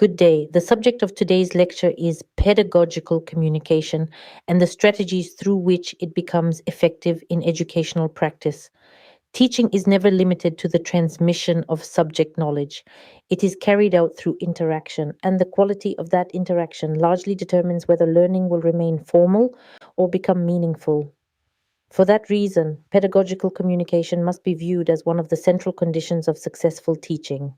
Good day. The subject of today's lecture is pedagogical communication and the strategies through which it becomes effective in educational practice. Teaching is never limited to the transmission of subject knowledge. It is carried out through interaction, and the quality of that interaction largely determines whether learning will remain formal or become meaningful. For that reason, pedagogical communication must be viewed as one of the central conditions of successful teaching.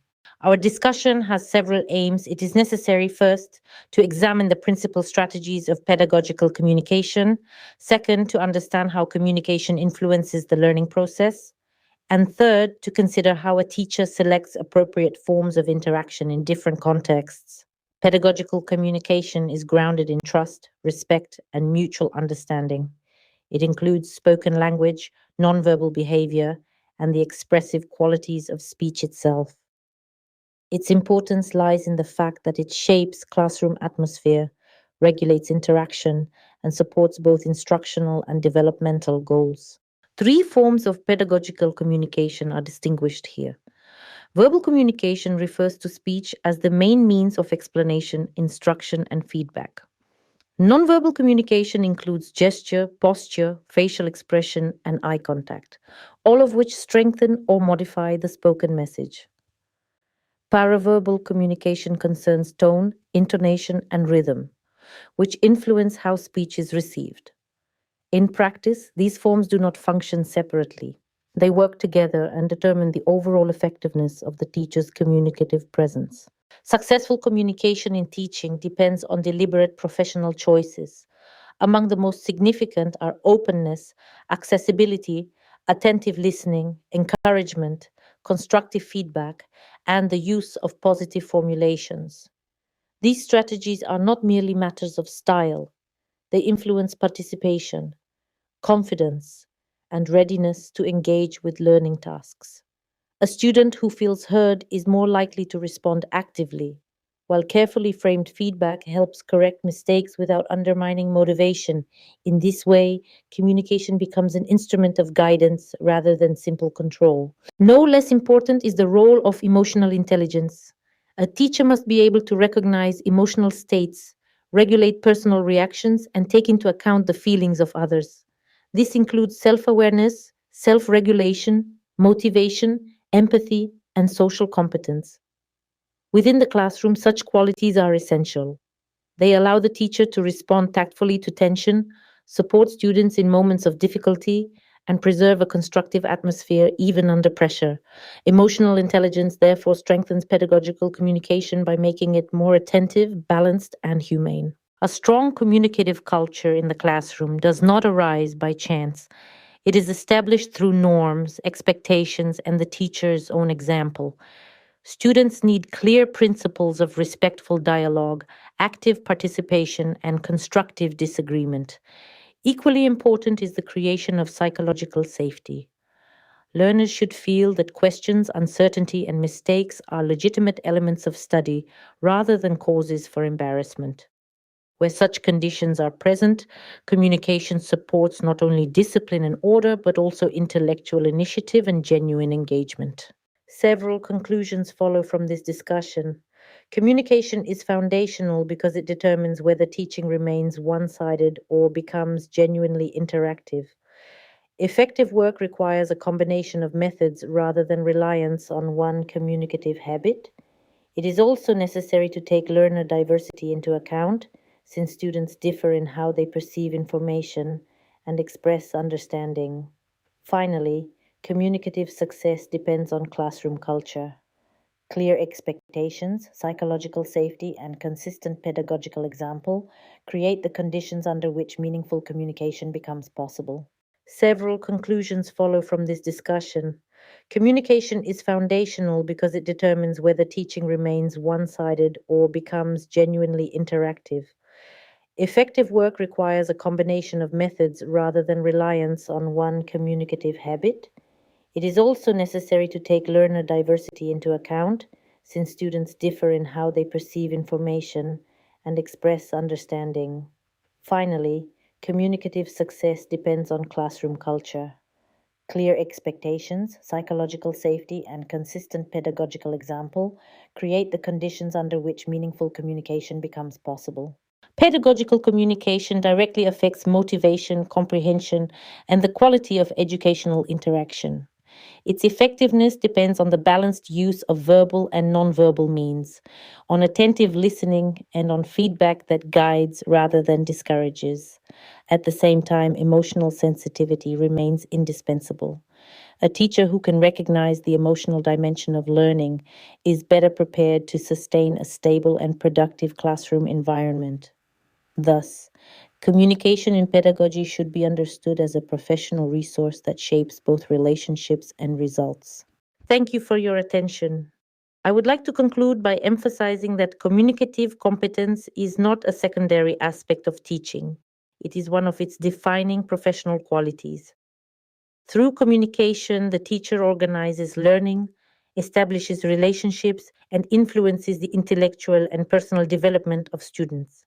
Our discussion has several aims. It is necessary, first, to examine the principal strategies of pedagogical communication, second, to understand how communication influences the learning process, and third, to consider how a teacher selects appropriate forms of interaction in different contexts. Pedagogical communication is grounded in trust, respect, and mutual understanding. It includes spoken language, nonverbal behavior, and the expressive qualities of speech itself. Its importance lies in the fact that it shapes classroom atmosphere, regulates interaction, and supports both instructional and developmental goals. Three forms of pedagogical communication are distinguished here. Verbal communication refers to speech as the main means of explanation, instruction, and feedback. Nonverbal communication includes gesture, posture, facial expression, and eye contact, all of which strengthen or modify the spoken message. Paraverbal communication concerns tone, intonation, and rhythm, which influence how speech is received. In practice, these forms do not function separately. They work together and determine the overall effectiveness of the teacher's communicative presence. Successful communication in teaching depends on deliberate professional choices. Among the most significant are openness, accessibility, attentive listening, encouragement, constructive feedback, and the use of positive formulations. These strategies are not merely matters of style, they influence participation, confidence, and readiness to engage with learning tasks. A student who feels heard is more likely to respond actively, while carefully framed feedback helps correct mistakes without undermining motivation. In this way, communication becomes an instrument of guidance rather than simple control. No less important is the role of emotional intelligence. A teacher must be able to recognize emotional states, regulate personal reactions, and take into account the feelings of others. This includes self awareness, self regulation, motivation, empathy, and social competence. Within the classroom, such qualities are essential. They allow the teacher to respond tactfully to tension, support students in moments of difficulty, and preserve a constructive atmosphere even under pressure. Emotional intelligence therefore strengthens pedagogical communication by making it more attentive, balanced, and humane. A strong communicative culture in the classroom does not arise by chance. It is established through norms, expectations, and the teacher's own example. Students need clear principles of respectful dialogue, active participation, and constructive disagreement. Equally important is the creation of psychological safety. Learners should feel that questions, uncertainty, and mistakes are legitimate elements of study rather than causes for embarrassment. Where such conditions are present, communication supports not only discipline and order, but also intellectual initiative and genuine engagement. Several conclusions follow from this discussion. Communication is foundational because it determines whether teaching remains one sided or becomes genuinely interactive. Effective work requires a combination of methods rather than reliance on one communicative habit. It is also necessary to take learner diversity into account, since students differ in how they perceive information and express understanding. Finally, communicative success depends on classroom culture. Clear expectations, psychological safety, and consistent pedagogical example create the conditions under which meaningful communication becomes possible. Several conclusions follow from this discussion. Communication is foundational because it determines whether teaching remains one sided or becomes genuinely interactive. Effective work requires a combination of methods rather than reliance on one communicative habit. It is also necessary to take learner diversity into account, since students differ in how they perceive information and express understanding. Finally, communicative success depends on classroom culture. Clear expectations, psychological safety, and consistent pedagogical example create the conditions under which meaningful communication becomes possible. Pedagogical communication directly affects motivation, comprehension, and the quality of educational interaction. Its effectiveness depends on the balanced use of verbal and nonverbal means, on attentive listening, and on feedback that guides rather than discourages. At the same time, emotional sensitivity remains indispensable. A teacher who can recognize the emotional dimension of learning is better prepared to sustain a stable and productive classroom environment. Thus, communication in pedagogy should be understood as a professional resource that shapes both relationships and results. Thank you for your attention. I would like to conclude by emphasizing that communicative competence is not a secondary aspect of teaching. It is one of its defining professional qualities. Through communication, the teacher organizes learning, establishes relationships, and influences the intellectual and personal development of students.